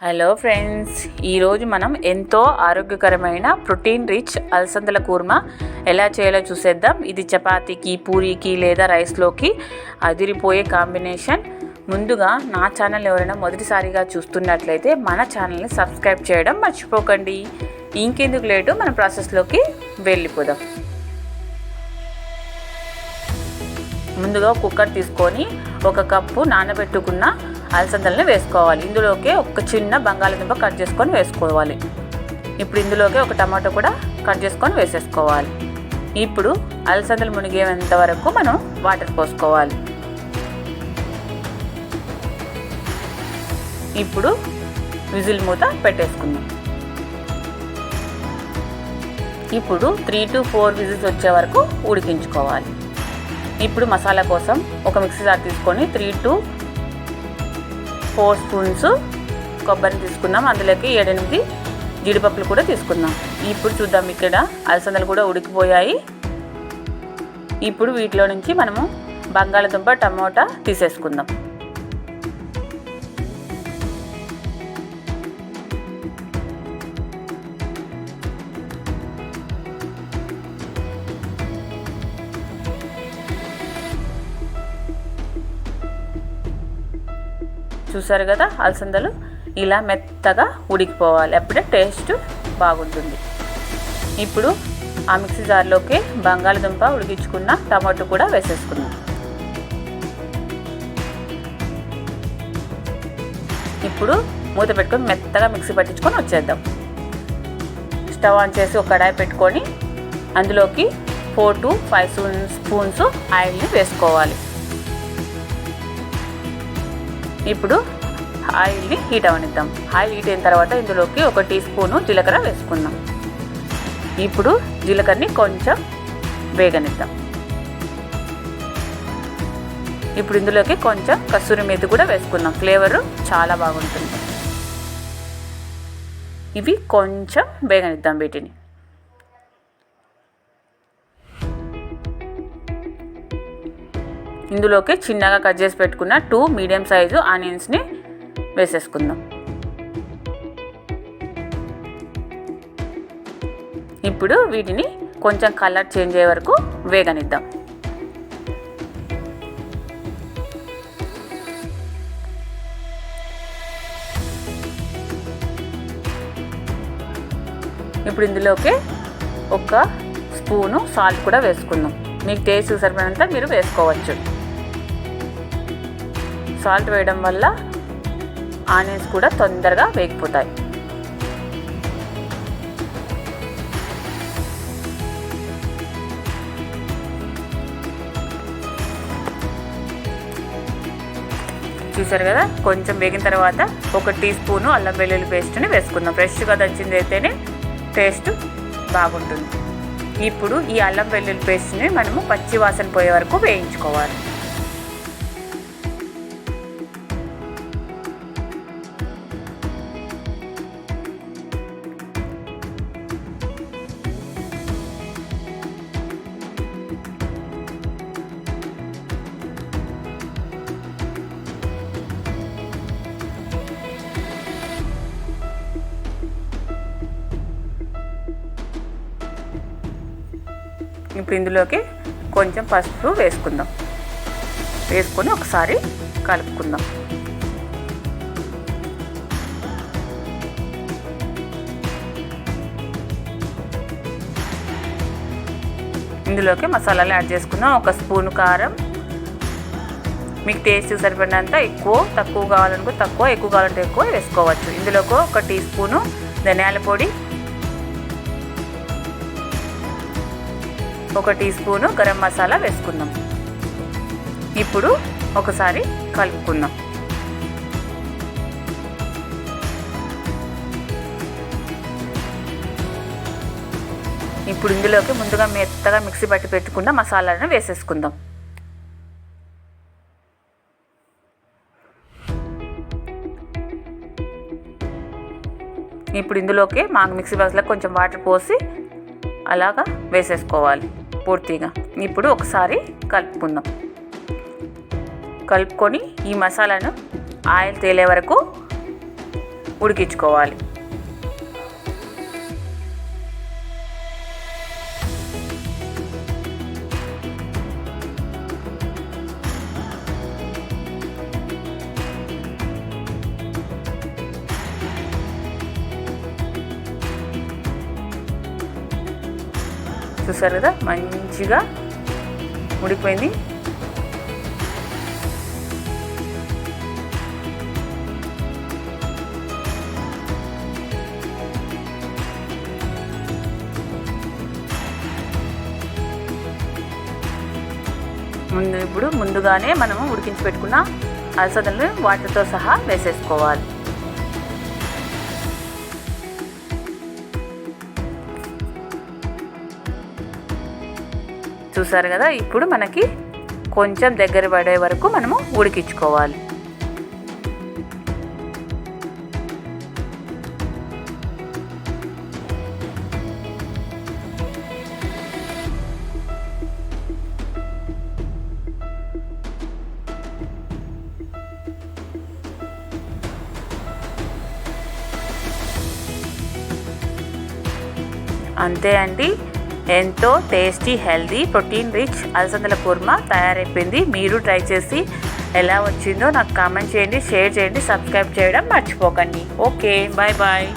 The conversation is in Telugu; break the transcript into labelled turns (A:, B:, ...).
A: హలో ఫ్రెండ్స్, ఈరోజు మనం ఎంతో ఆరోగ్యకరమైన ప్రోటీన్ రిచ్ అలసందల కూర్మా ఎలా చేయాలో చూసేద్దాం. ఇది చపాతీకి, పూరీకి లేదా రైస్లోకి అదిరిపోయే కాంబినేషన్. ముందుగా నా ఛానల్ ఎవరైనా మొదటిసారిగా చూస్తున్నట్లయితే మన ఛానల్ని సబ్స్క్రైబ్ చేయడం మర్చిపోకండి. ఇంకెందుకు లేటు, మన ప్రాసెస్లోకి వెళ్ళిపోదాం. ముందుగా కుక్కర్ తీసుకొని 1 కప్పు నానబెట్టుకున్న అలసందల్ని వేసుకోవాలి. ఇందులోకి ఒక చిన్న బంగాళదుంప కట్ చేసుకొని వేసుకోవాలి. ఇప్పుడు ఇందులోకి ఒక టమాటో కూడా కట్ చేసుకొని వేసేసుకోవాలి. ఇప్పుడు అలసందలు మునిగేంత వరకు మనం వాటర్ పోసుకోవాలి. ఇప్పుడు విజిల్ మూత పెట్టేసుకుందాం. ఇప్పుడు 3 to 4 విజిల్స్ వచ్చే వరకు ఉడికించుకోవాలి. ఇప్పుడు మసాలా కోసం ఒక మిక్సీ జార్ తీసుకొని 3 to 4 స్పూన్స్ కొబ్బరిని తీసుకున్నాం. అందులోకి 7-8 జీడిపప్పులు కూడా తీసుకుందాం. ఇప్పుడు చూద్దాం, ఇక్కడ అలసందలు కూడా ఉడికిపోయాయి. ఇప్పుడు వీటిలో నుంచి మనము బంగాళదుంప, టమోటా తీసేసుకుందాం. చూసారు కదా, అలసందలు ఇలా మెత్తగా ఉడికిపోవాలి, అప్పుడే టేస్ట్ బాగుంటుంది. ఇప్పుడు ఆ మిక్సీ జార్లోకి బంగాళదుంప, ఉడికించుకున్న టమాటో కూడా వేసేసుకుందాం. ఇప్పుడు మూత పెట్టుకొని మెత్తగా మిక్సీ పట్టించుకొని వచ్చేద్దాం. స్టవ్ ఆన్ చేసి ఒక కడాయి పెట్టుకొని అందులోకి 4 to 5 స్పూన్స్ ఆయిల్ని వేసుకోవాలి. ఇప్పుడు ఆయిల్ని హీట్ అవనిద్దాం. ఆయిల్ హీట్ అయిన తర్వాత ఇందులోకి 1 టీ స్పూను జీలకర్ర వేసుకుందాం. ఇప్పుడు జీలకర్రని కొంచెం వేగనిద్దాం. ఇప్పుడు ఇందులోకి కొంచెం కస్తూరి మేతి కూడా వేసుకుందాం. ఫ్లేవరు చాలా బాగుంటుంది. ఇవి కొంచెం వేగనిద్దాం వీటిని. ఇందులోకి చిన్నగా కట్ చేసి పెట్టుకున్న 2 మీడియం సైజు ఆనియన్స్ని వేసేసుకుందాం. ఇప్పుడు వీటిని కొంచెం కలర్ చేంజ్ అయ్యే వరకు వేగనిద్దాం. ఇప్పుడు ఇందులోకి 1 స్పూను సాల్ట్ కూడా వేసుకుందాం. మీకు టేస్ట్ సరిపడినంత మీరు వేసుకోవచ్చు. సాల్ట్ వేయడం వల్ల ఆనియన్స్ కూడా తొందరగా వేగిపోతాయి. చూసారు కదా, కొంచెం వేగిన తర్వాత 1 టీ స్పూను అల్లం వెల్లుల్లి పేస్ట్ని వేసుకుందాం. ఫ్రెష్గా దంచింది అయితేనే టేస్ట్ బాగుంటుంది. ఇప్పుడు ఈ అల్లం వెల్లుల్లి పేస్ట్ని మనము పచ్చి వాసన పోయే వరకు వేయించుకోవాలి. ఇప్పుడు ఇందులోకి కొంచెం పసుపు వేసుకుందాం. వేసుకొని ఒకసారి కలుపుకుందాం. ఇందులోకి మసాలాలు యాడ్ చేసుకుందాం. 1 స్పూను కారం, మీకు టేస్ట్ సరిపడినంత ఎక్కువ తక్కువ కావాలనుకో తక్కువ, ఎక్కువ కావాలంటే ఎక్కువ వేసుకోవచ్చు. ఇందులోకి 1 టీ స్పూను ధనియాల పొడి, 1 టీ స్పూను గరం మసాలా వేసుకుందాం. ఇప్పుడు ఒకసారి కలుపుకుందాం. ఇప్పుడు ఇందులోకి ముందుగా మెత్తగా మిక్సీ పట్టి పెట్టుకున్న మసాలాలను వేసేసుకుందాం. ఇప్పుడు ఇందులోకి మిక్సీ బాక్స్లో కొంచెం వాటర్ పోసి అలాగా వేసేసుకోవాలి పూర్తిగా. ఇప్పుడు ఒకసారి కలుపుకుందాం. కలుపుకొని ఈ మసాలాను ఆయిల్ తేలే వరకు ఉడికించుకోవాలి. చూసారు కదా, మంచిగా ఉడికిపోయింది. ఇప్పుడు ముందుగానే మనము ఉడికించి పెట్టుకున్న అలసందలను వాటితో సహా వేసేసుకోవాలి. చూసారు కదా, ఇప్పుడు మనకి కొంచెం దగ్గర పడే వరకు మనము ఉడికించుకోవాలి. అంతే అండి, ఎంతో టేస్టీ, హెల్దీ, ప్రోటీన్ రిచ్ అలసందల కుర్మా తయారైపోయింది. మీరు ట్రై చేసి ఎలా వచ్చిందో నాకు కామెంట్ చేయండి, షేర్ చేయండి, సబ్స్క్రైబ్ చేయడం మర్చిపోకండి. Okay, bye bye.